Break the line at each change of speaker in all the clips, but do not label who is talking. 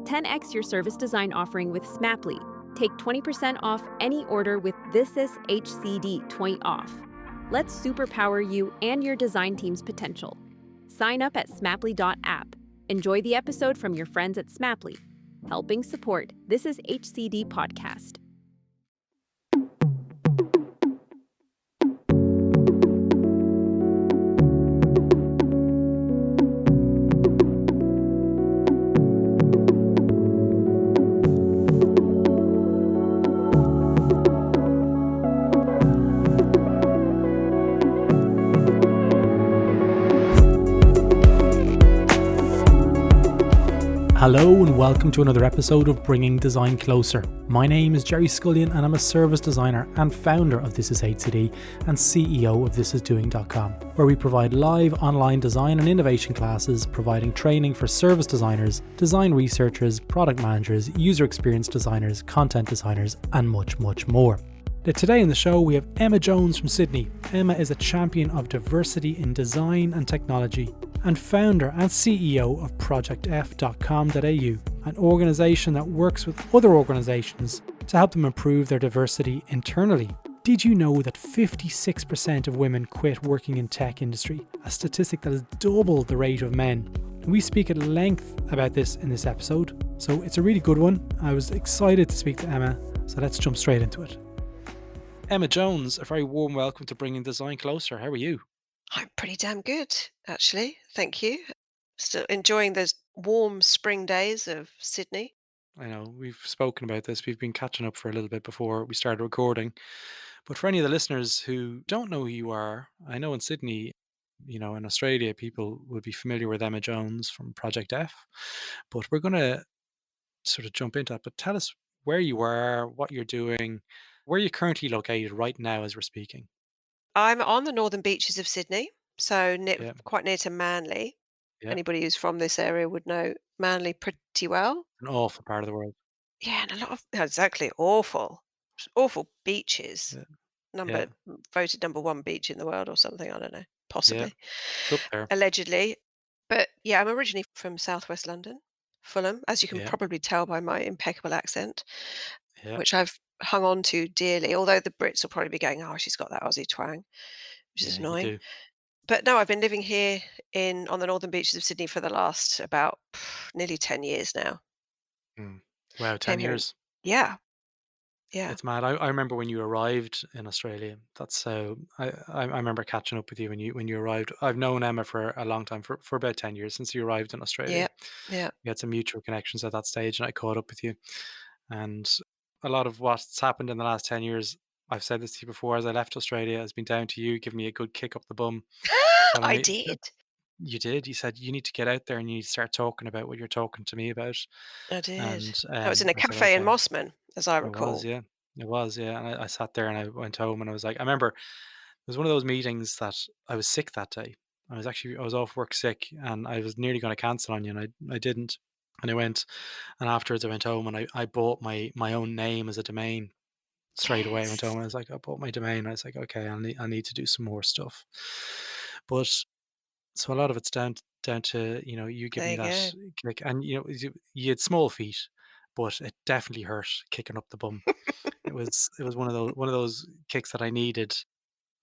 10x your service design offering with Smaply. Take 20% off any order with This Is HCD 20 off. Let's superpower you and your design team's potential. Sign up at smaply.app. Enjoy the episode from your friends at Smaply, helping support This Is HCD podcast.
Hello and welcome to another episode of Bringing Design Closer. My name is Gerry Scullion and I'm a service designer and founder of This Is HCD and CEO of thisisdoing.com, where we provide live online design and innovation classes, providing training for service designers, design researchers, product managers, user experience designers, content designers, and much, much more. Now, today on the show we have Emma Jones from Sydney. Emma is a champion of diversity in design and technology and founder and CEO of projectf.com.au, an organisation that works with other organisations to help them improve their diversity internally. Did you know that 56% of women quit working in tech industry, a statistic that is double the rate of men? And we speak at length about this in this episode, so it's a really good one. I was excited to speak to Emma, so let's jump straight into it. Emma Jones, a very warm welcome to Bringing Design Closer. How are you?
I'm pretty damn good, actually. Thank you. Still enjoying those warm spring days of Sydney.
I know we've spoken about this. We've been catching up for a little bit before we started recording. But for any of the listeners who don't know who you are, I know in Sydney, in Australia, people will be familiar with Emma Jones from Project F. But we're going to sort of jump into that. But tell us where you are, what you're doing, where you're currently located right now as we're speaking.
I'm on the northern beaches of Sydney, so
Yeah,
quite near to Manly.
yeah,
Anybody who's from this area would know Manly pretty well.
an awful part of the world.
Yeah, and a lot of exactly awful beaches.
Yeah, yeah,
Voted number one beach in the world or something. I don't know,
yeah,
possibly,
it's up there.
allegedly. But yeah, I'm originally from southwest London, Fulham, as you can
Yeah,
probably tell by my impeccable accent,
yeah,
which I've hung on to dearly, although the Brits will probably be going, "Oh, she's got that Aussie twang," which is
yeah, you
annoying.
do.
But no, I've been living here in on the northern beaches of Sydney for the last about nearly 10 years now.
Mm. Wow, 10
Came here in
years.
yeah, yeah.
It's mad. I remember when you arrived in Australia. That's so. I remember catching up with you when you arrived. I've known Emma for a long time, for about 10 years since you arrived in Australia.
Yeah, yeah.
We had some mutual connections at that stage, and I caught up with you. And a lot of what's happened in the last 10 years, I've said this to you before. As I left Australia, has been down to you giving me a good kick up the bum, telling
I
me
did.
you did. You said you need to get out there and you need to start talking about what you're talking to me about.
I did.
And
I was in a
I said,
cafe in
okay.
Mossman, as I
It was,
recall.
yeah. It was, yeah. And I sat there and I went home and I was like, I remember it was one of those meetings that I was sick that day. I was off work sick and I was nearly going to cancel on you and I didn't. And I went and afterwards I went home and I bought my own name as a domain straight away. I went home
Yes.
and I was like, I bought my domain. I was like, okay, I need to do some more stuff. But so a lot of it's down to, you give
There
me
you
that
go.
kick and you had small feet, but it definitely hurt kicking up the bum. It was one of those kicks that I needed.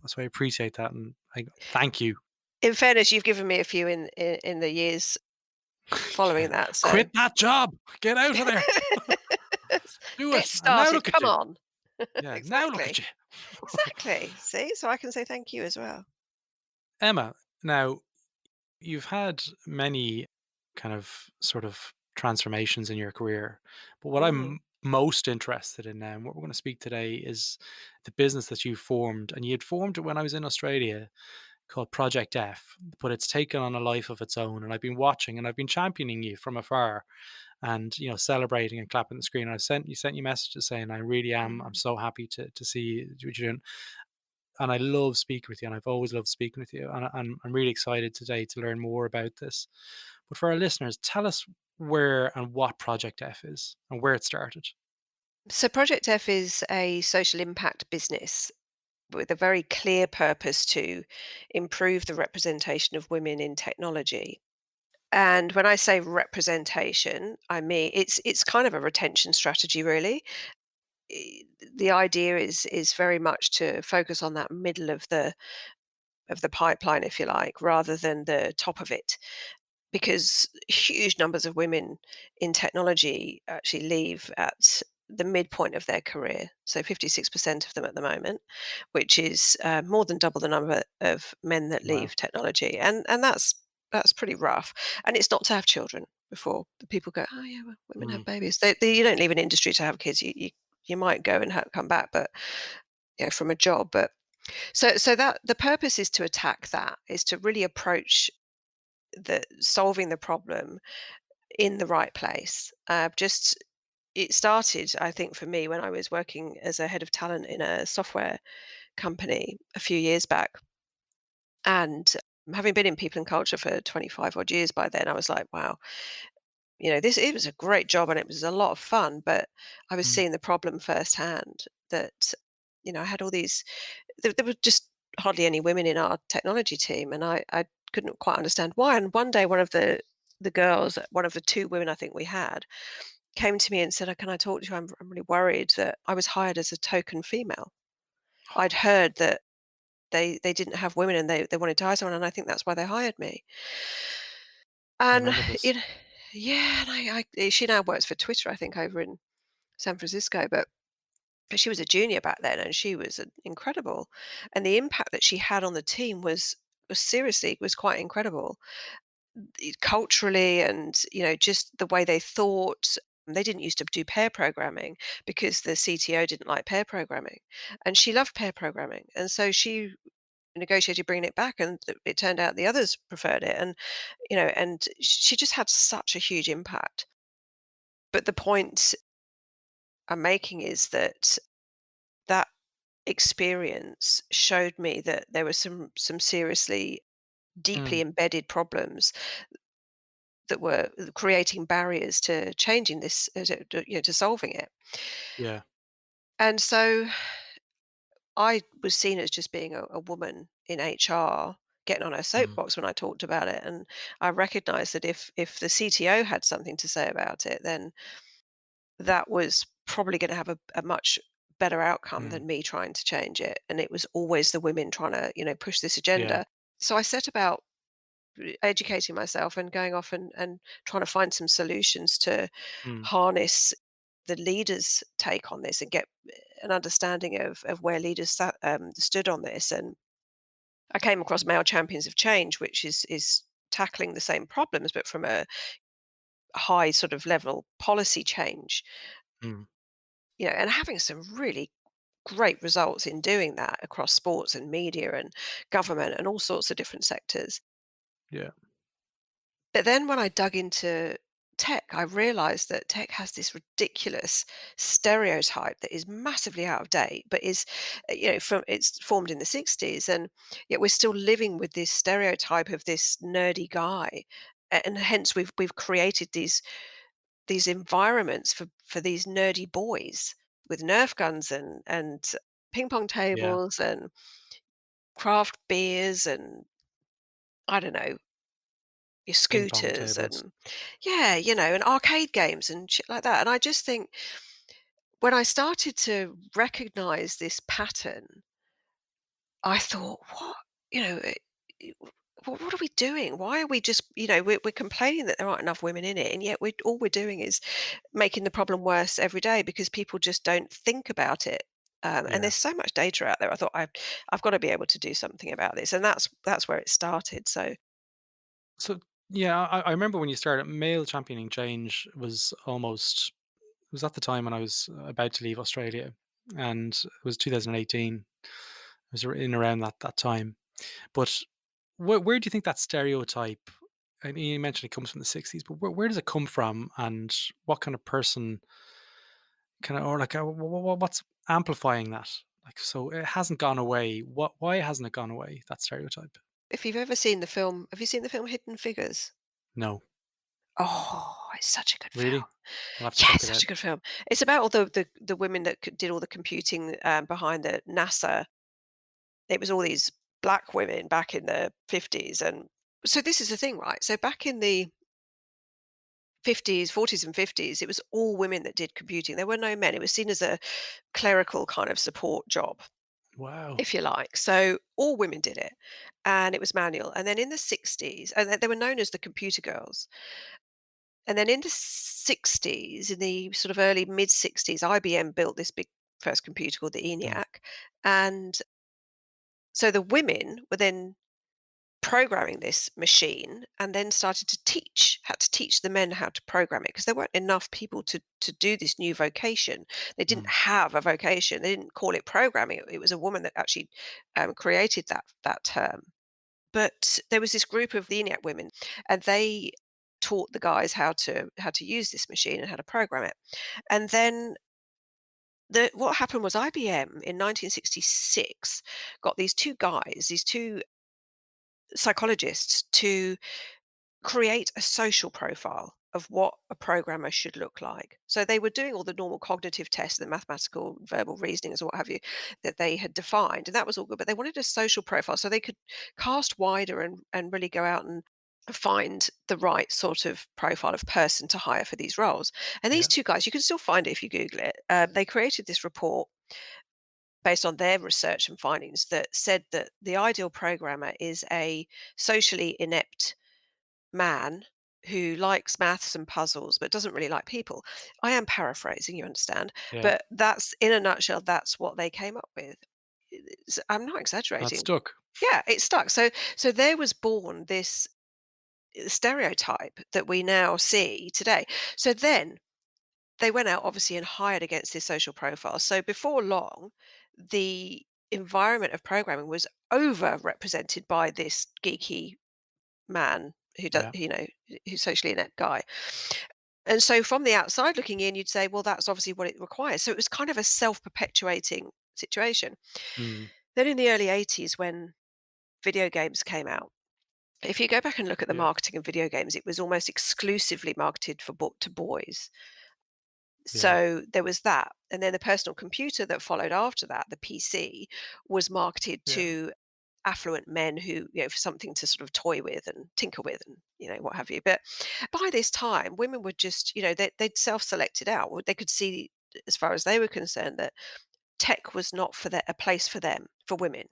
So I appreciate that, and I thank you.
In fairness, you've given me a few in the years
Yeah.
following that, so
Quit that job. Get out of there. Do
get
it. And now
started,
look at
come
you.
on.
Yeah. Now look at
Exactly.
you.
Exactly. See? So I can say thank you as well.
Emma, now you've had many kind of sort of transformations in your career, but what
Mm.
I'm most interested in now, and what we're going to speak today, is the business that you formed, and you had formed it when I was in Australia, called Project F, but it's taken on a life of its own. And I've been watching and I've been championing you from afar and celebrating and clapping the screen. I sent you messages saying I really am. I'm
Mm.
so happy to see what you're doing. And I love speaking with you, and I've always loved speaking with you. And I'm really excited today to learn more about this. But for our listeners, tell us where and what Project F is and where it started.
So Project F is a social impact business with a very clear purpose to improve the representation of women in technology. And when I say representation, I mean it's kind of a retention strategy, really. I- The idea is very much to focus on that middle of the pipeline, if you like, rather than the top of it, because huge numbers of women in technology actually leave at the midpoint of their career. So 56% of them at the moment, which is more than double the number of men that
Wow.
leave technology, and that's pretty rough. And it's not to have children before the people go, oh yeah, well, women have
Mm,
babies. You don't leave an industry to have kids. You might go and come back, but from a job. But so that the purpose is to attack that, is to really approach the solving the problem in the right place. Just it started, I think, for me when I was working as a head of talent in a software company a few years back, and having been in people and culture for 25 odd years by then, I was like, wow, this it was a great job and it was a lot of fun, but I was
mm,
seeing the problem firsthand that I had all these. There were just hardly any women in our technology team, and I couldn't quite understand why. And one day, one of the girls, one of the two women I think we had, came to me and said, "Can I talk to you? I'm really worried that I was hired as a token female. I'd heard that they didn't have women and they wanted to hire someone, and I think that's why they hired me."
I
And
remember this.
it, yeah, and she now works for Twitter, I think, over in San Francisco, but she was a junior back then, and she was incredible, and the impact that she had on the team was seriously was quite incredible, culturally, and just the way they thought. They didn't used to do pair programming because the CTO didn't like pair programming, and she loved pair programming, and so she negotiated bringing it back, and it turned out the others preferred it, and she just had such a huge impact. But the point I'm making is that that experience showed me that there were some seriously deeply
Mm,
embedded problems that were creating barriers to changing this, to solving it.
yeah.
And so I was seen as just being a woman in HR getting on her
Mm,
soapbox when I talked about it, and I recognized that if the CTO had something to say about it, then that was probably going to have a much better outcome
mm,
than me trying to change it. And it was always the women trying to push this
yeah.
agenda. So I set about educating myself and going off and trying to find some solutions to
Mm,
harness the leaders' take on this and get an understanding of where leaders stood on this. And I came across Male Champions of Change, which is tackling the same problems, but from a high sort of level policy change,
mm,
and having some really great results in doing that across sports and media and government and all sorts of different sectors.
yeah.
But then when I dug into tech, I realized that tech has this ridiculous stereotype that is massively out of date, but is, from it's formed in the 60s. And yet we're still living with this stereotype of this nerdy guy. And hence we've created these environments for these nerdy boys with Nerf guns and ping pong
Yeah.
tables and craft beers and I don't know, your
Ping pong
scooters
tables.
and yeah, and arcade games and shit like that. And I just think when I started to recognize this pattern, I thought, what, you know, what are we doing? Why are we just, we're complaining that there aren't enough women in it, and yet all we're doing is making the problem worse every day because people just don't think about it. And
Yeah.
there's so much data out there. I thought I've got to be able to do something about this, and that's where it started. So
So, yeah, I remember when you started, male championing change was almost, it was at the time when I was about to leave Australia, and it was 2018. It was in around that time. But where do you think that stereotype? I mean, you mentioned it comes from the 60s, but where does it come from, and what kind of person kind of, or like, what's amplifying that? Like, so it hasn't gone away. Why hasn't it gone away? That stereotype?
if you've ever seen the film, have you seen the film Hidden Figures?
No,
Oh, it's such a good film.
really. I'll have to
Yeah,
check
it's
it
such
out.
a good film. It's about all the women that did all the computing behind the NASA. It was all these black women back in the 50s. And so this is the thing, right? So back in the 50s, 40s and 50s, it was all women that did computing. There were no men. It was seen as a clerical kind of support job,
Wow.
if you like. So all women did it, and it was manual. And then in the 60s, and they were known as the computer girls. And then in the 60s, in the sort of early mid 60s, IBM built this big first computer called the
Mm.
ENIAC. And so the women were then programming this machine and then started to had to teach the men how to program it because there weren't enough people to do this new vocation. They didn't
Mm.
have a vocation. They didn't call it programming. It was a woman that actually created that term. But there was this group of the ENIAC women, and they taught the guys how to use this machine and how to program it. And then what happened was IBM in 1966 got these two guys, these two psychologists, to create a social profile of what a programmer should look like. So they were doing all the normal cognitive tests, the mathematical, verbal reasonings, or what have you, that they had defined, and that was all good. But they wanted a social profile so they could cast wider and really go out and find the right sort of profile of person to hire for these roles. And these
Yeah.
two guys, you can still find it if you Google it. They created this report based on their research and findings that said that the ideal programmer is a socially inept man who likes maths and puzzles but doesn't really like people. I am paraphrasing, you understand,
Yeah.
but that's in a nutshell, that's what they came up with. I'm not
That
exaggerating.
stuck.
Yeah, it stuck. So there was born this stereotype that we now see today. So then they went out obviously and hired against this social profile. So before long, the environment of programming was overrepresented by this geeky man who does,
Yeah.
who's socially inept guy. And so from the outside looking in, you'd say, well, that's obviously what it requires. So it was kind of a self-perpetuating situation.
Mm.
Then in the early 80s, when video games came out, if you go back and look at the
Yeah.
marketing of video games, it was almost exclusively marketed to boys.
Yeah.
So there was that. And then the personal computer that followed after that, the PC, was marketed
Yeah.
to affluent men who, for something to sort of toy with and tinker with and, what have you. But by this time, women were just, they'd self-selected out. They could see, as far as they were concerned, that tech was not a place for them, for women.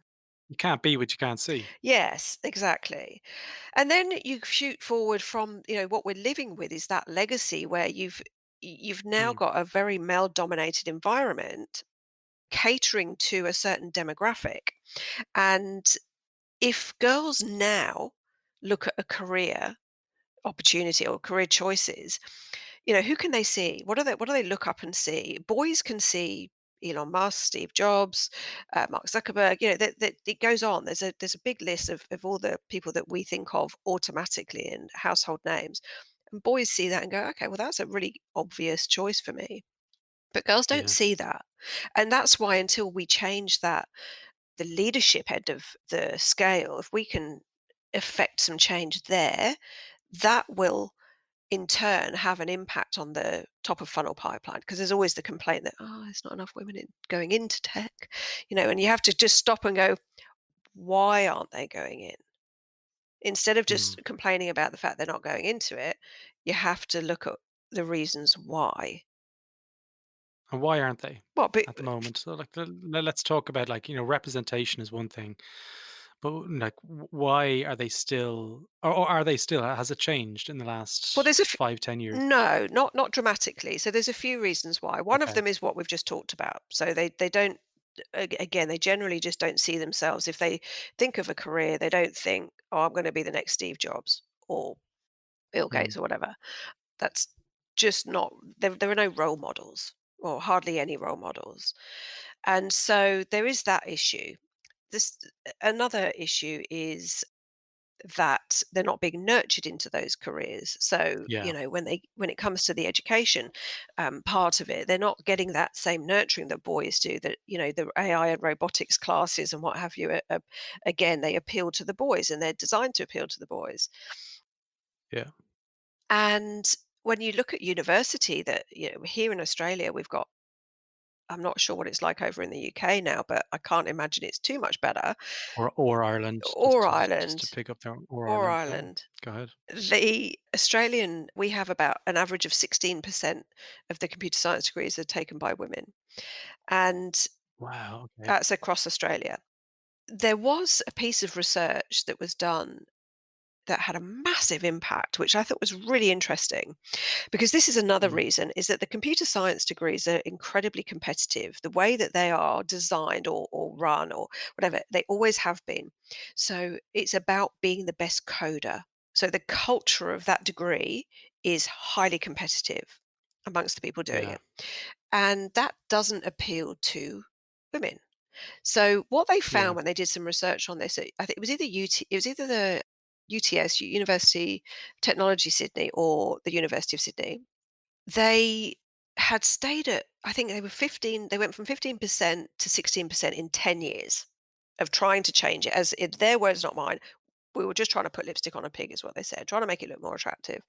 You can't be what you can't see.
Yes, exactly. And then you shoot forward from, what we're living with is that legacy where you've now
Mm.
got a very male dominated environment catering to a certain demographic. And if girls now look at a career opportunity or career choices, who can they see? What do they look up and see? Boys can see Elon Musk, Steve Jobs, Mark Zuckerberg. That it goes on. There's a big list of all the people that we think of automatically in household names, and boys see that and go, okay, well that's a really obvious choice for me. But girls don't
Yeah.
see that, and that's why until we change that, the leadership end of the scale, if we can effect some change there, that will in turn have an impact on the top of funnel pipeline because there's always the complaint that there's not enough women going into tech, and you have to just stop and go, why aren't they going in? Instead of
Mm.
just complaining about the fact they're not going into it, you have to look at the reasons why.
And why aren't they
Well, but
at the moment? So, like, let's talk about, like, representation is one thing, but like, why are they still, or are they still? Has it changed in the
well,
last
there's a
5, 10 years?
no, not dramatically. So there's a few reasons why. One of
Okay.
them is what we've just talked about. So they don't again, they generally just don't see themselves. If they think of a career, they don't think, "Oh, I'm going to be the next Steve Jobs or Bill
Mm.
Gates or whatever." That's just not there are no role models or hardly any role models. And so there is that issue. This another issue is that they're not being nurtured into those careers. So,
Yeah.
when it comes to the education part of it, they're not getting that same nurturing that boys do. That the AI and robotics classes and what have you. Again, they appeal to the boys, and they're designed to appeal to the boys.
Yeah.
And when you look at university, that here in Australia, we've got I'm not sure what it's like over in the UK now, but I can't imagine it's too much better.
Or Ireland,
Or
just to
Ireland,
pick up there, or
or
Ireland. Yeah,
Ireland.
go ahead.
The Australian, we have about an average of 16% of the computer science degrees are taken by women, and
Wow. Okay.
that's across Australia. There was a piece of research that was done that had a massive impact, which I thought was really interesting. Because this is another
Mm,
reason, is that the computer science degrees are incredibly competitive. The way that they are designed or run or whatever, they always have been. So it's about being the best coder. So the culture of that degree is highly competitive amongst the people doing
yeah.
it. And that doesn't appeal to women. So what they
Yeah.
found when they did some research on this, I think it was either it was either the UTS, University Technology Sydney, or the University of Sydney. They had stayed at, I think they were 15, they went from 15% to 16% in 10 years of trying to change it. As in their words, not mine. We were just trying to put lipstick on a pig, is what they said, trying to make it look more attractive.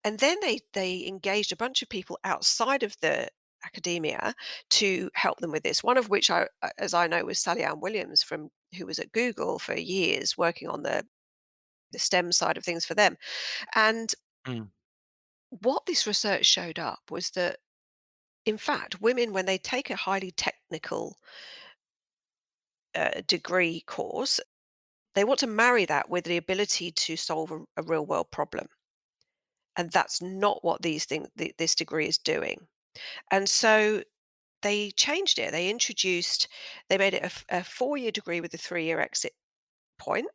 And then they engaged a bunch of people outside of the academia to help them with this. One of which, as I know, was Sally Ann Williams from who was at Google for years working on the STEM side of things for them. And
Mm,
what this research showed up was that, in fact, women, when they take a highly technical degree course, they want to marry that with the ability to solve a real world problem. And that's not what this degree is doing. And so they changed it. They made it a 4-year degree with a 3-year exit point,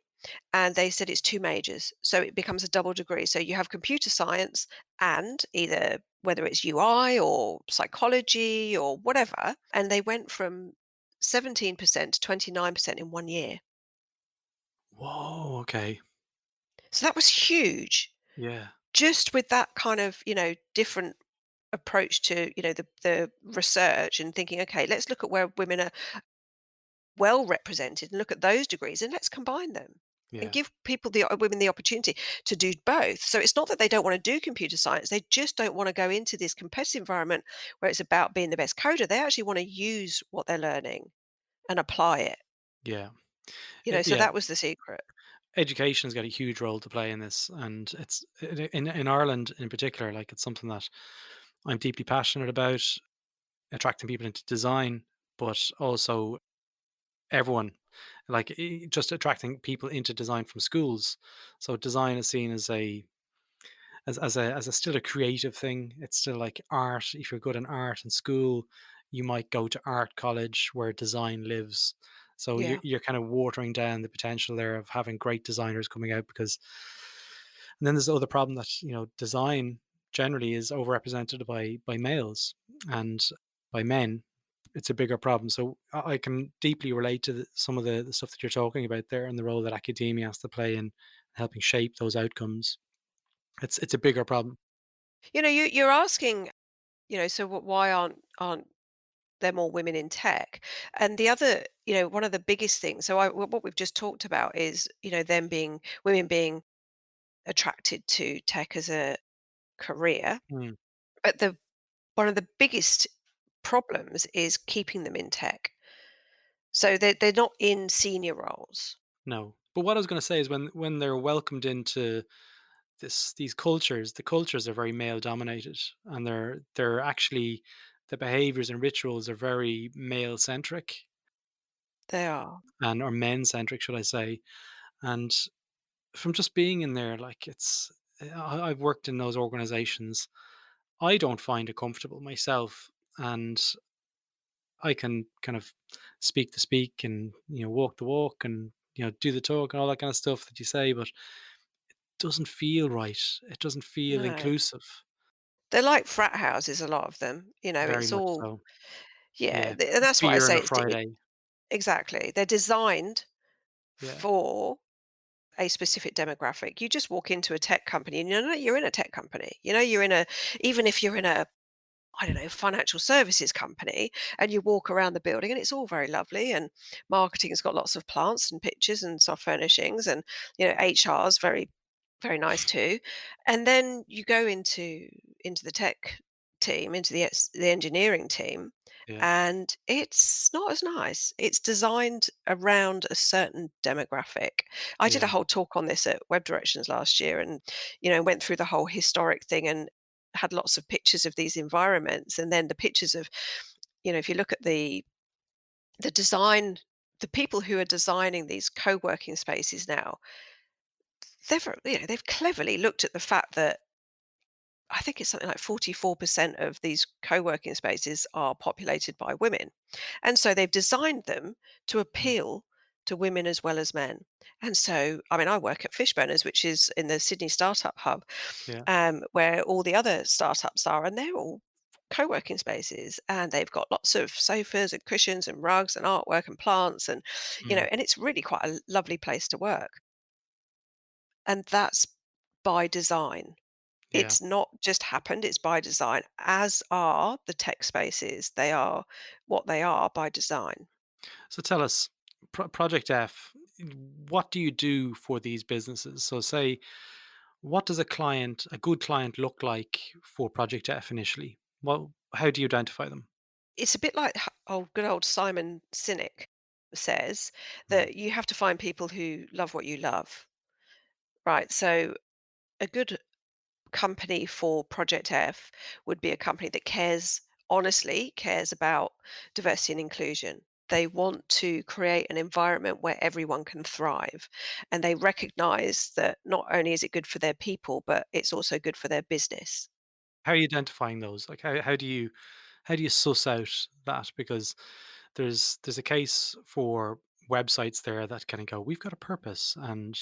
and they said it's 2 majors. So it becomes a double degree. So you have computer science and either whether it's UI or psychology or whatever, and they went from 17% to 29% in 1 year.
whoa. Okay.
So that was huge.
Yeah.
Just with that kind of, different approach to, the research and thinking, okay, let's look at where women are well represented and look at those degrees and let's combine them and
Yeah.
give women the opportunity to do both. So it's not that they don't want to do computer science, they just don't want to go into this competitive environment where it's about being the best coder. They actually want to use what they're learning and apply it.
Yeah.
So
Yeah.
that was the secret.
Education's got a huge role to play in this, and it's in Ireland in particular. Like, it's something that I'm deeply passionate about, attracting people into design, but also everyone, like, just attracting people into design from schools. So design is seen as a still a creative thing. It's still like art. If you're good in art in school, you might go to art college where design lives. So you're
Yeah.
you're kind of watering down the potential there of having great designers coming out, because and then there's the other problem that, design generally is overrepresented by males, and by men it's a bigger problem. So I can deeply relate to some of the stuff that you're talking about there, and the role that academia has to play in helping shape those outcomes. It's a bigger problem.
You're asking, so why aren't there more women in tech? And the other, one of the biggest things, so what we've just talked about is, women being attracted to tech as a career.
Mm,
But the one of the biggest problems is keeping them in tech. So they're not in senior roles.
no. But what I was going to say is, when they're welcomed into these cultures, the cultures are very male dominated, and they're actually, the behaviors and rituals are very male centric,
They are.
and or men centric, should I say. And from just being in there, like, I've worked in those organizations. I don't find it comfortable myself, and I can kind of speak the speak, and walk the walk, and do the talk and all that kind of stuff that you say, but doesn't feel right. It doesn't feel
No.
inclusive.
They're like frat houses, a lot of them.
Very
It's
much
all,
so.
yeah,
Yeah.
and that's what I
Beer on
say.
a Friday.
Exactly. They're designed
Yeah.
for a specific demographic. You just walk into a tech company and you're in a tech company. You're in a, even if you're in a, I don't know, financial services company, and you walk around the building and it's all very lovely, and marketing's got lots of plants and pictures and soft furnishings, and HR's very, very nice too. And then you go into the tech team, into the engineering team,
Yeah.
and it's not as nice. It's designed around a certain demographic. I did a
Yeah.
whole talk on this at Web Directions last year, and went through the whole historic thing and had lots of pictures of these environments, and then the pictures of, if you look at the design, the people who are designing these co-working spaces now, they've cleverly looked at the fact that I think it's something like 44% of these co-working spaces are populated by women. And so they've designed them to
Mm.
appeal to women as well as men. And so, I mean, I work at Fishburners, which is in the Sydney Startup Hub,
Yeah.
where all the other startups are, and they're all co-working spaces, and they've got lots of sofas and cushions and rugs and artwork and plants, and
Mm.
and it's really quite a lovely place to work. And that's by design.
Yeah.
It's not just happened, it's by design, as are the tech spaces. They are what they are by design.
So tell us, Project F, what do you do for these businesses? So say, what does a good client look like for Project F initially? Well, how do you identify them?
It's a bit like good old Simon Sinek says
Mm.
that you have to find people who love what you love, right? So a good company for Project F would be a company that cares about diversity and inclusion. They want to create an environment where everyone can thrive. And they recognize that not only is it good for their people, but it's also good for their business.
How are you identifying those? Like how do you suss out that? Because there's a case for websites there that kind of go, we've got a purpose, and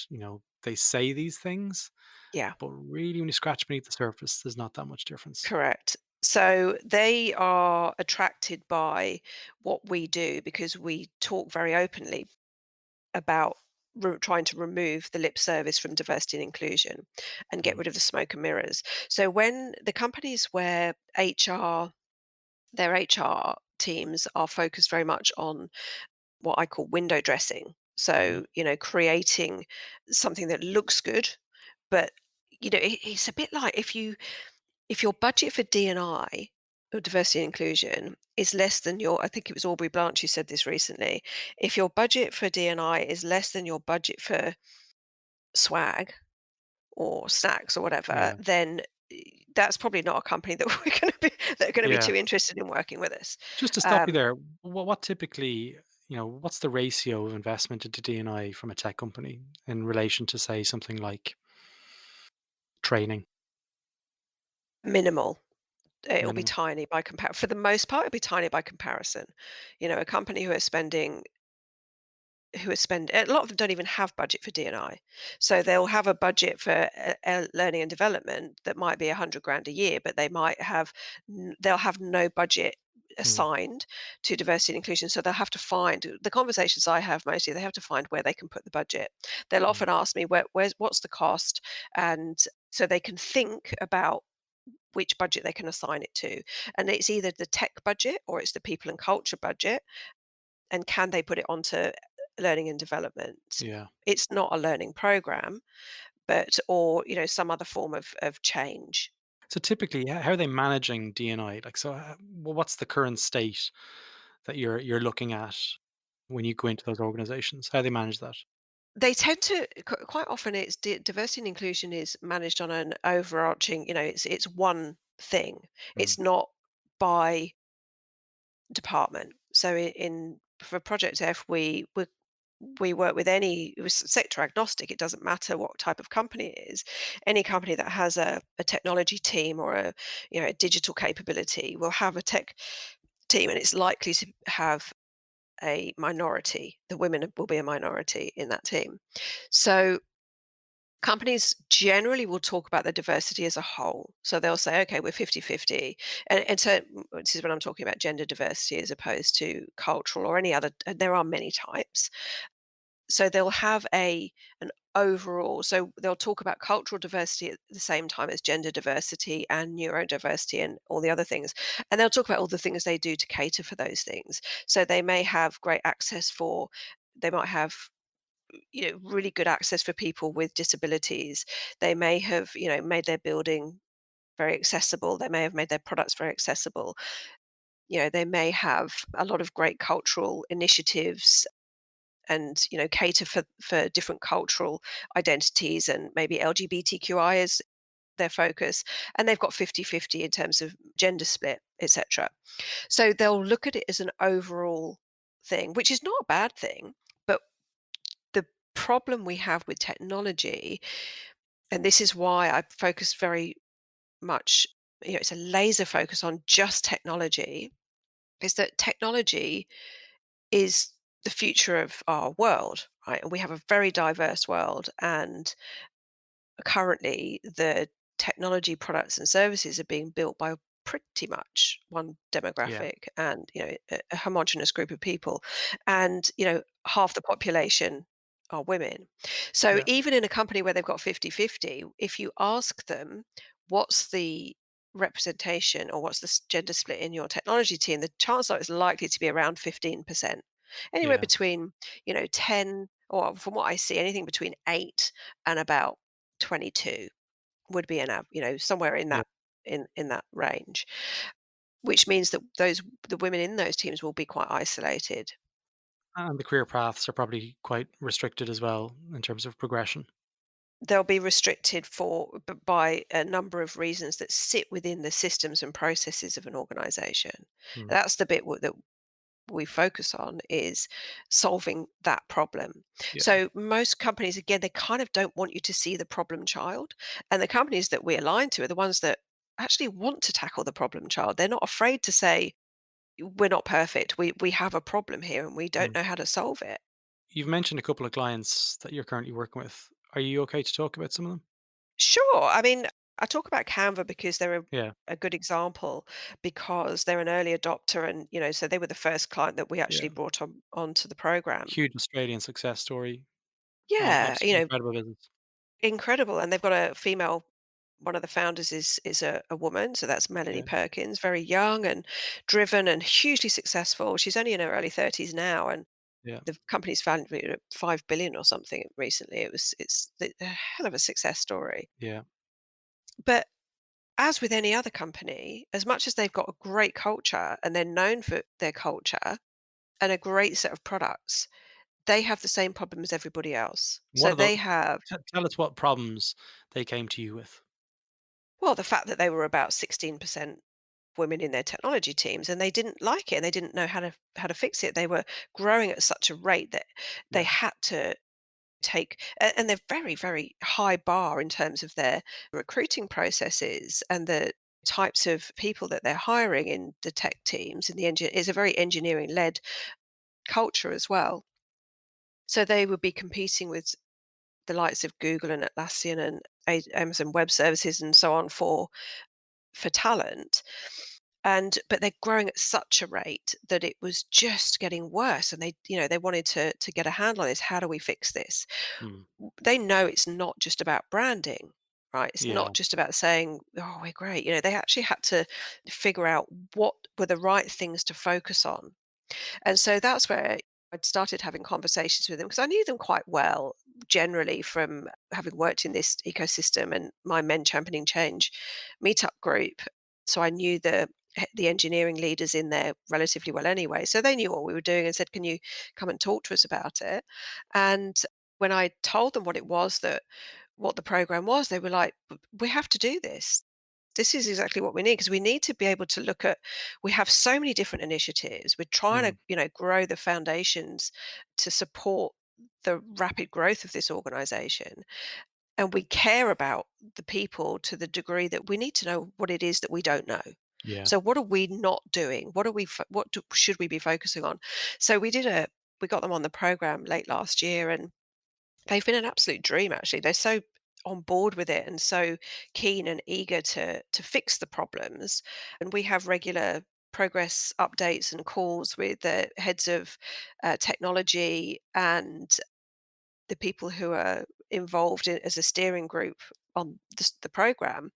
they say these things,
Yeah,
but really when you scratch beneath the surface, there's not that much difference.
correct. So they are attracted by what we do because we talk very openly about trying to remove the lip service from diversity and inclusion and get
Mm.
rid of the smoke and mirrors. So when the companies where their HR teams are focused very much on what I call window dressing.
Mhm.
So, creating something that looks good, but it's a bit like if your budget for D&I or diversity and inclusion is less than I think it was Aubrey Blanche who said this recently. If your budget for D&I is less than your budget for swag or snacks or whatever,
Yeah.
then that's probably not a company that are going to be
Yeah.
too interested in working with us.
Just to stop you
Um,
there, what typically, what's the ratio of investment into D&I from a tech company in relation to, say, something like training?
Minimal. It'll be
Minimal.
tiny by for the most part, it'll be tiny by comparison. A company who are spending a lot of them don't even have budget for D&I. So they'll have a budget for learning and development that might be 100 grand a year, but they'll have no budget
Mm.
assigned to diversity and inclusion. So they'll have to find the conversations I have mostly, they have to find where they can put the budget. They'll
Mm.
often ask me what's the cost, and so they can think about which budget they can assign it to. And it's either the tech budget or it's the people and culture budget. And can they put it onto learning and development?
Yeah.
It's not a learning program, but or some other form of change.
So typically, how are they managing D&I? Like, so, what's the current state that you're looking at when you go into those organizations? How they manage that?
They tend to quite often it's diversity and inclusion is managed on an overarching, it's one thing.
Mm.
It's not by department. So in for Project F, we work with it was sector agnostic. It doesn't matter what type of company it is. Any company that has a technology team or a digital capability will have a tech team, and it's likely to have a minority. The women will be a minority in that team. So companies generally will talk about the diversity as a whole. So they'll say, okay, we're 50-50. And so this is when I'm talking about gender diversity as opposed to cultural or any other. And there are many types. So they'll have an overall, so they'll talk about cultural diversity at the same time as gender diversity and neurodiversity and all the other things. And they'll talk about all the things they do to cater for those things. So they may have great access they might have really good access for people with disabilities. They may have made their building very accessible. They may have made their products very accessible. They may have a lot of great cultural initiatives and cater for different cultural identities, and maybe LGBTQI is their focus, and they've got 50-50 in terms of gender split, etc. So they'll look at it as an overall thing, which is not a bad thing. But the problem we have with technology, and this is why I focus very much, it's a laser focus on just technology, is that technology is the future of our world, right? And we have a very diverse world. And currently, the technology products and services are being built by pretty much one
Yeah.
demographic, and a homogenous group of people, and half the population are women. So
Yeah.
even in a company where they've got 50-50, if you ask them what's the representation or what's the gender split in your technology team, the chance are it's likely to be around 15%, anywhere
Yeah.
between 10, or from what I see, anything between 8 and about 22 would be somewhere in
Yeah.
that range, which means that the women in those teams will be quite isolated.
And the career paths are probably quite restricted as well in terms of progression.
They'll be restricted by a number of reasons that sit within the systems and processes of an organization.
Mm.
That's the bit that we focus on, is solving that problem.
Yeah.
So most companies, again, they kind of don't want you to see the problem child. And the companies that we align to are the ones that actually want to tackle the problem child. They're not afraid to say, we're not perfect. We have a problem here and we don't
Mm.
know how to solve it.
You've mentioned a couple of clients that you're currently working with. Are you okay to talk about some of them?
Sure. I mean, I talk about Canva because they're
Yeah.
a good example, because they're an early adopter, and so they were the first client that we
Yeah.
actually brought on onto the program.
Huge Australian success story.
Yeah,
Absolutely incredible business.
incredible. And they've got a female, one of the founders is a woman, so that's Melanie
Yeah.
Perkins, very young and driven and hugely successful. She's only in her early 30s now, and
Yeah.
the company's valued at 5 billion or something recently. It's a hell of a success story.
Yeah.
But as with any other company, as much as they've got a great culture and they're known for their culture and a great set of products, they have the same problem as everybody else.
What
So
are the
they have,
tell us what problems they came to you with?
well, the fact that they were about 16% women in their technology teams, and they didn't like it and they didn't know how to fix it. They were growing at such a rate that they
Yeah.
had to and they're very, very high bar in terms of their recruiting processes, and the types of people that they're hiring in the tech teams, and the engine is a very engineering led culture as well. So they would be competing with the likes of Google and Atlassian and Amazon Web Services and so on for talent. And but they're growing at such a rate that it was just getting worse, and they wanted to get a handle on this. How do we fix this?
Mm.
They know it's not just about branding, right? It's
Yeah.
not just about saying, oh, we're great. They actually had to figure out what were the right things to focus on. And so that's where I'd started having conversations with them, because I knew them quite well, generally from having worked in this ecosystem and my Men Championing Change meetup group. So I knew the engineering leaders in there relatively well anyway. So they knew what we were doing and said, can you come and talk to us about it? And when I told them what the program was, they were like, we have to do this. This is exactly what we need, because we need to be able to look at, we have so many different initiatives. We're trying to,
Mm.
grow the foundations to support the rapid growth of this organization. And we care about the people to the degree that we need to know what it is that we don't know.
Yeah.
So what are we not doing? Should we be focusing on? So we got them on the program late last year, and they've been an absolute dream, actually. They're so on board with it and so keen and eager to fix the problems. And we have regular progress updates and calls with the heads of technology and the people who are involved as a steering group on the program.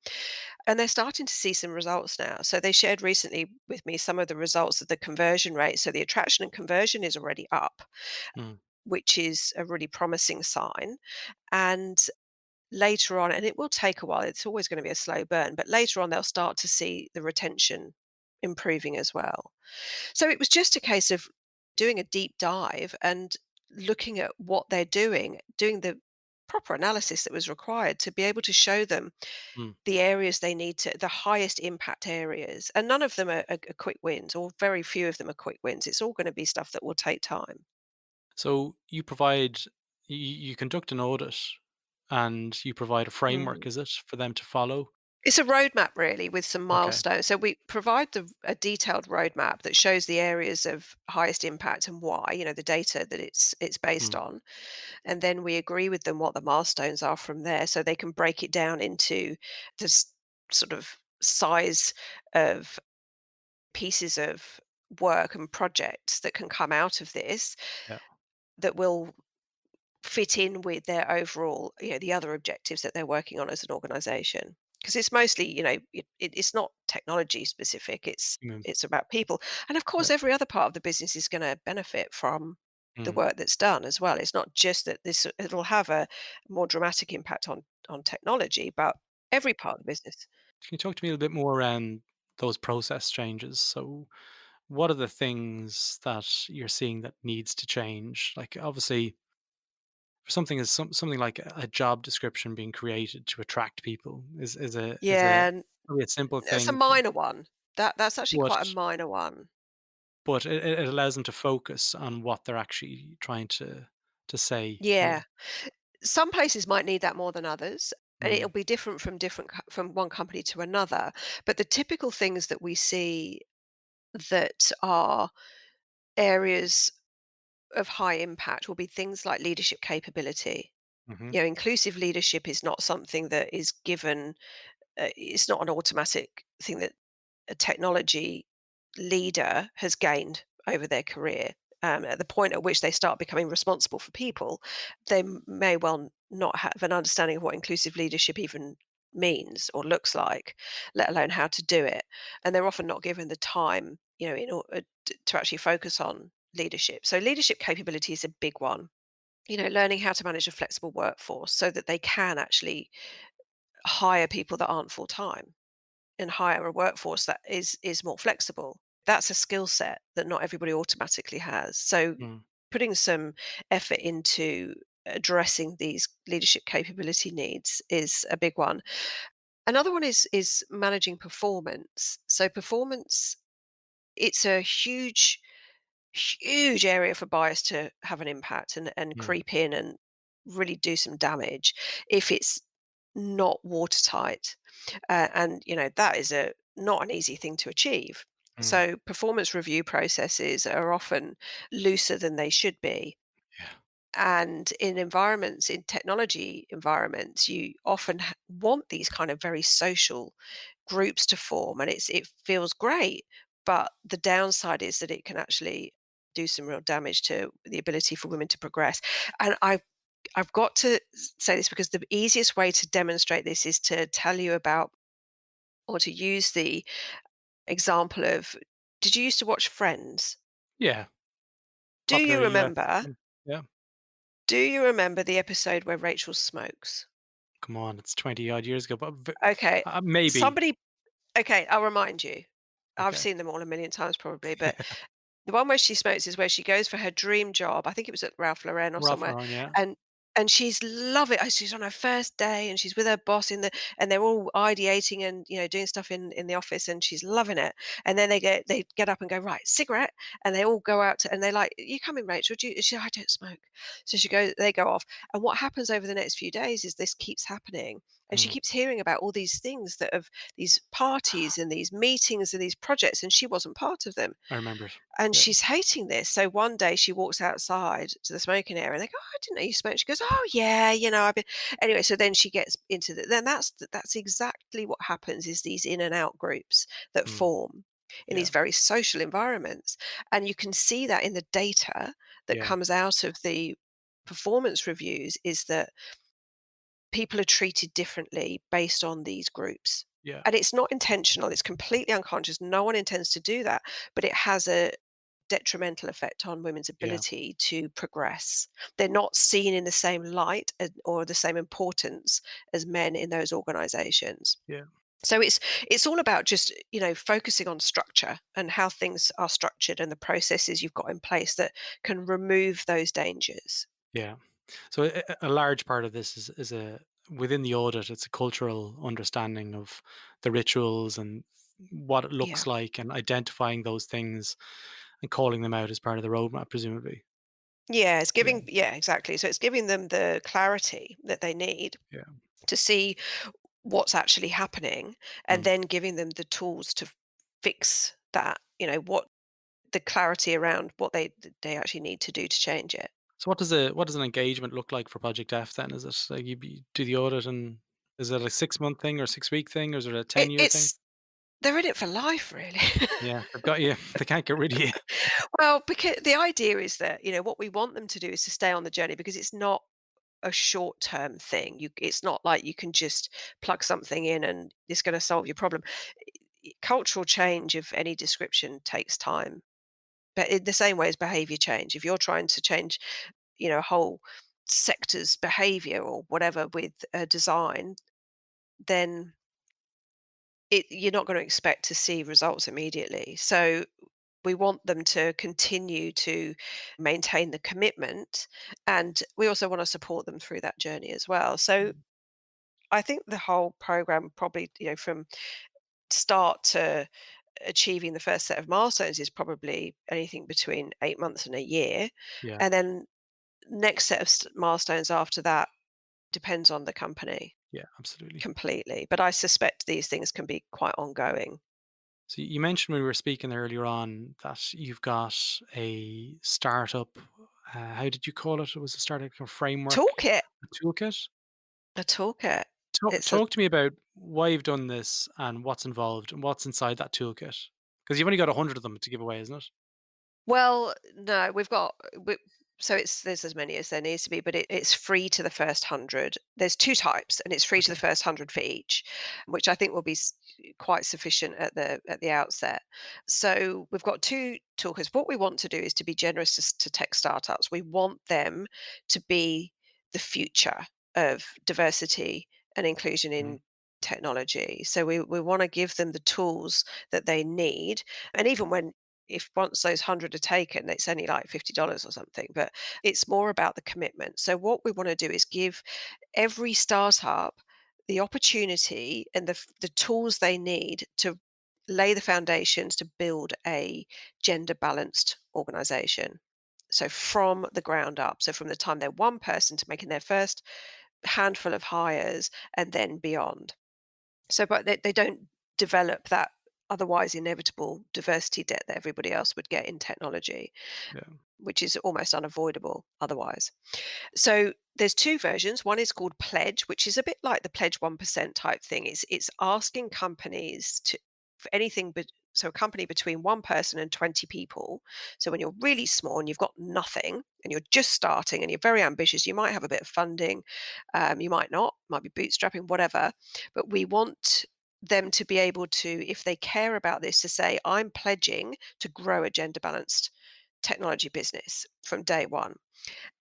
And they're starting to see some results now. So they shared recently with me some of the results of the conversion rate. So the attraction and conversion is already up,
Mm.
which is a really promising sign. And later on, and it will take a while, it's always going to be a slow burn, but later on they'll start to see the retention improving as well. So it was just a case of doing a deep dive and looking at what they're doing the proper analysis that was required to be able to show them
Mm.
the areas they need to, the highest impact areas. And none of them are quick wins, or very few of them are quick wins. It's all going to be stuff that will take time.
So you conduct an audit and you provide a framework,
Mm.
is it, for them to follow?
It's a roadmap really with some
Okay.
milestones. So we provide a detailed roadmap that shows the areas of highest impact and why, the data that it's based
Mm.
on. And then we agree with them what the milestones are from there so they can break it down into this sort of size of pieces of work and projects that can come out of this
Yeah.
that will fit in with their overall, the other objectives that they're working on as an organization. Because it's mostly, it's not technology specific, it's
Mm.
it's about people. And of
Yeah.
course, every other part of the business is going to benefit from the
Mm.
work that's done as well. It's not just that it'll have a more dramatic impact on technology, but every part of the business.
Can you talk to me a little bit more around those process changes? So, what are the things that you're seeing that needs to change? Like, obviously, for something as something like a job description being created to attract people is a
Yeah, and
probably a simple
that's a
thing for
minor one. That's actually
what,
quite a minor one.
but it allows them to focus on what they're actually trying to say.
Yeah.
Here.
Some places might need that more than others, and it'll
Mm.
be different from one company to another. But the typical things that we see that are areas of high impact will be things like leadership capability.
Hmm.
Inclusive leadership is not something that is given. It's not an automatic thing that a technology leader has gained over their career. At the point at which they start becoming responsible for people, they may well not have an understanding of what inclusive leadership even means or looks like, let alone how to do it. And they're often not given the time, in order to actually focus on leadership. So leadership capability is a big one. Learning how to manage a flexible workforce so that they can actually hire people that aren't full time and hire a workforce that is more flexible. That's a skill set that not everybody automatically has. So
Mm.
putting some effort into addressing these leadership capability needs is a big one. Another one is managing performance. So performance, it's a huge area for bias to have an impact and
Mm.
creep in and really do some damage if it's not watertight. And that is a not an easy thing to achieve.
Mm.
So performance review processes are often looser than they should be.
Yeah.
And in technology environments, you often want these kind of very social groups to form, and it feels great. But the downside is that it can actually do some real damage to the ability for women to progress. And I've got to say this because the easiest way to demonstrate this is to tell you about or to use the example of, did you used to watch Friends?
Yeah.
Do you
Popular US.
remember?
Yeah.
Do you remember the episode where Rachel smokes?
Come on, it's 20 odd years ago, but
Okay,
maybe.
somebody. Okay, I'll remind you. I've
Okay.
seen them all a million times probably, but the one where she smokes is where she goes for her dream job. I think it was at Ralph Lauren or
Ralph
somewhere,
Lauren, yeah.
and she's love it. She's on her first day, and she's with her boss and they're all ideating and doing stuff in the office, and she's loving it. And then they get up and go, right, cigarette, and they all go out and they're like, "You coming, Rachel? Do you?" She, "I don't smoke." So they go off, and what happens over the next few days is this keeps happening, and she
Mm.
keeps hearing about all these things that have these parties and these meetings and these projects, and she wasn't part of them.
I remember it.
And
Yeah.
she's hating this. So one day she walks outside to the smoking area and they go, "Oh, I didn't know you smoked." She goes, "Oh yeah, I've been." Anyway, so then she gets into then that's exactly what happens is these in and out groups that
Mm.
form in these
Yeah.
very social environments. And you can see that in the data that
Yeah.
comes out of the performance reviews is that people are treated differently based on these groups.
Yeah.
And it's not intentional, it's completely unconscious. No one intends to do that, but it has a detrimental effect on women's
Yeah.
ability to progress. They're not seen in the same light or the same importance as men in those organizations.
Yeah.
So it's all about just, focusing on structure and how things are structured and the processes you've got in place that can remove those dangers.
Yeah. So a large part of this is a within the audit. It's a cultural understanding of the rituals and what it
Yeah.
looks like, and identifying those things and calling them out as part of the roadmap, presumably.
Yeah, it's
Yeah.
giving yeah, exactly. So it's giving them the clarity that they need
Yeah.
to see what's actually happening, and
Mm.
then giving them the tools to fix that, what the clarity around what they actually need to do to change it.
So what does an engagement look like for Project F then? Is it like do the audit, and is it a 6 month thing or 6 week thing, or is it a
It,
10 year thing?
it's they're in it for life, really.
Yeah, they've got you. They can't get rid of you.
Well, because the idea is that, what we want them to do is to stay on the journey, because it's not a short-term thing. It's not like you can just plug something in and it's going to solve your problem. Cultural change of any description takes time, but in the same way as behavior change, if you're trying to change, a whole sector's behavior or whatever with a design, then you're not going to expect to see results immediately. So we want them to continue to maintain the commitment, and we also want to support them through that journey as well. So
Mm.
I think the whole program, probably, from start to achieving the first set of milestones, is probably anything between 8 months and a year.
Yeah,
And then next set of milestones after that depends on the company
yeah, absolutely.
completely. But I suspect these things can be quite ongoing.
So you mentioned when we were speaking earlier on that you've got a startup. How did you call it? It was a startup framework,
Toolkit,
a toolkit.
a toolkit.
Talk,
It's a
talk to me about why you've done this and what's involved and what's inside that toolkit. Because you've only got 100 of them to give away, isn't it?
Well, no, so there's as many as there needs to be, but it's free to the first 100. There's 2 types, and it's free to the
Okay.
first 100 for each, which I think will be quite sufficient at the outset. So we've got 2 talkers. What we want to do is to be generous to tech startups. We want them to be the future of diversity and inclusion
Mhm.
in technology. So we want to give them the tools that they need, and even when if once those 100 are taken, it's only like $50 or something, but it's more about the commitment. So what we want to do is give every startup the opportunity and the tools they need to lay the foundations to build a gender balanced organization. So from the ground up, so from the time they're one person to making their first handful of hires and then beyond. So, but they don't develop that otherwise inevitable diversity debt that everybody else would get in technology,
Yeah.
which is almost unavoidable otherwise. So there's 2 versions. One is called Pledge, which is a bit like the Pledge 1% type thing. It's asking companies to for anything but so a company between 1 person and 20 people. So when you're really small and you've got nothing and you're just starting and you're very ambitious, you might have a bit of funding, you might not, might be bootstrapping, whatever. But we want them to be able to, if they care about this, to say, I'm pledging to grow a gender balanced technology business from day one.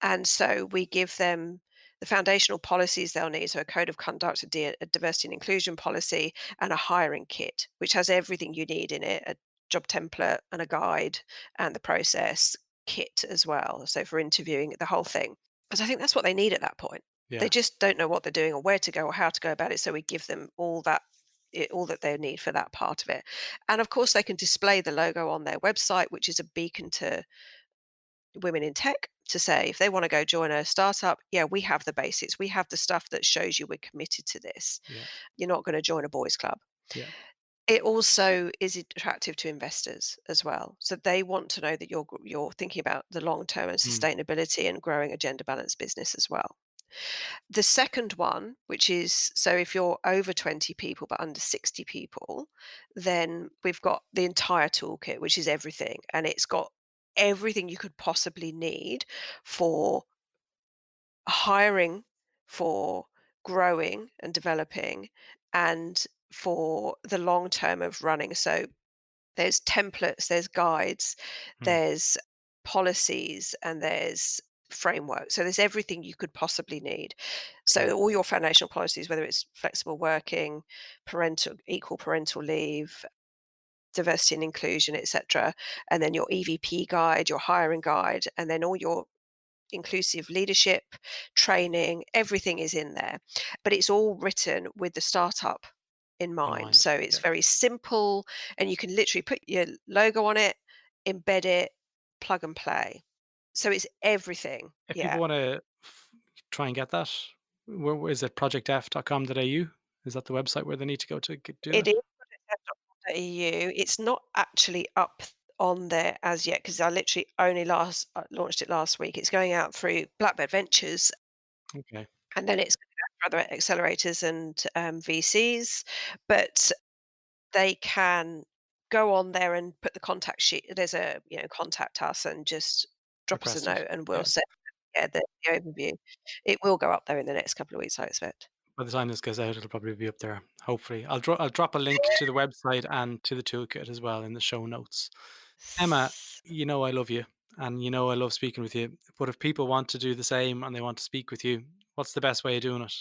And so we give them the foundational policies they'll need. So a code of conduct, a diversity and inclusion policy, and a hiring kit, which has everything you need in it, a job template and a guide and the process kit as well. So for interviewing, the whole thing. Because I think that's what they need at that point. They
Yeah.
just don't know what they're doing or where to go or how to go about it. So we give them all that they need for that part of it. And of course, they can display the logo on their website, which is a beacon to women in tech to say if they want to go join a startup, yeah, we have the basics. We have the stuff that shows you we're committed to this.
Yeah.
You're not going to join a boys club.
Yeah.
It also is attractive to investors as well. So they want to know that you're thinking about the long term and
Mm.
sustainability and growing a gender balanced business as well. The second one, which is so if you're over 20 people but under 60 people, then we've got the entire toolkit, which is everything. And it's got everything you could possibly need for hiring, for growing and developing, and for the long term of running. So there's templates, there's guides,
Mm.
there's policies, and there's framework. So there's everything you could possibly need. So all your foundational policies, whether it's flexible working, equal parental leave, diversity and inclusion, etc., and then your EVP guide, your hiring guide, and then all your inclusive leadership training, everything is in there. But it's all written with the startup in
In
mind.
mind.
So it's
Yeah.
very simple, and you can literally put your logo on it, embed it, plug and play. So it's everything.
If people
Yeah.
want to try and get that, where is it? projectf.com.au? Is that the website where they need to go to do
It
that?
is EU. It's not actually up on there as yet because I literally only launched it last week. It's going out through Blackbird Ventures,
Okay.
and then it's going to go for other accelerators and VCs. But they can go on there and put the contact sheet. There's a contact us and just drop us a
Requested.
note, and we'll
Yeah.
send the overview. It will go up there in the next couple of weeks, I expect.
By the time this goes out, it'll probably be up there. Hopefully, I'll drop a link to the website and to the toolkit as well in the show notes. Emma, you know I love you, and you know I love speaking with you. But if people want to do the same and they want to speak with you, what's the best way of doing it?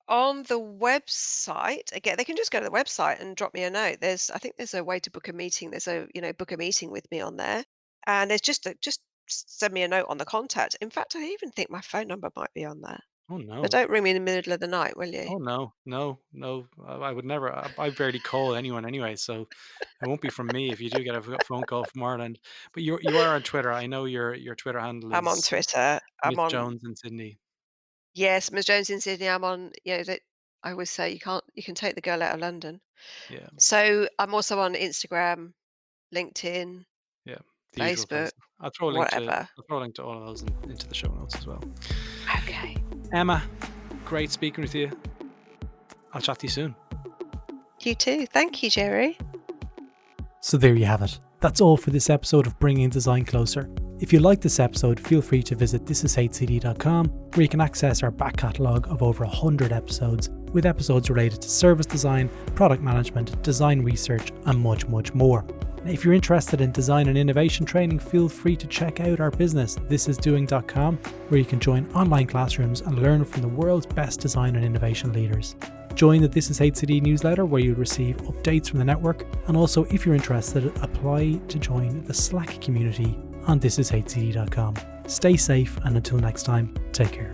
On the website, again, they can just go to the website and drop me a note. I think there's a way to book a meeting. There's book a meeting with me on there. And there's just send me a note on the contact. In fact, I even think my phone number might be on there.
Oh
But
no.
don't ring me in the middle of the night, will you?
Oh no, no, no! I would never. I barely call anyone anyway, so it won't be from me if you do get a phone call from Ireland. But you are on Twitter. I know your Twitter handle
I'm on
is
Twitter. I'm
Miss
on
Jones in Sydney.
Yes, Ms. Jones in Sydney. I'm on, that I always say you can take the girl out of London.
Yeah,
So I'm also on Instagram, LinkedIn,
yeah, the usual
Facebook,
places. I'll throw a link to
whatever.
all of those into the show notes as well.
Okay.
Emma, great speaking with you. I'll chat to you soon.
You too. Thank you, Gerry.
So there you have it. That's all for this episode of Bringing Design Closer. If you like this episode, feel free to visit thisishcd.com, where you can access our back catalogue of over 100 episodes, with episodes related to service design, product management, design research, and much, much more. Now, if you're interested in design and innovation training, feel free to check out our business, thisisdoing.com, where you can join online classrooms and learn from the world's best design and innovation leaders. Join the This Is HCD newsletter, where you'll receive updates from the network, and also, if you're interested, apply to join the Slack community on thisishcd.com. Stay safe, and until next time, take care.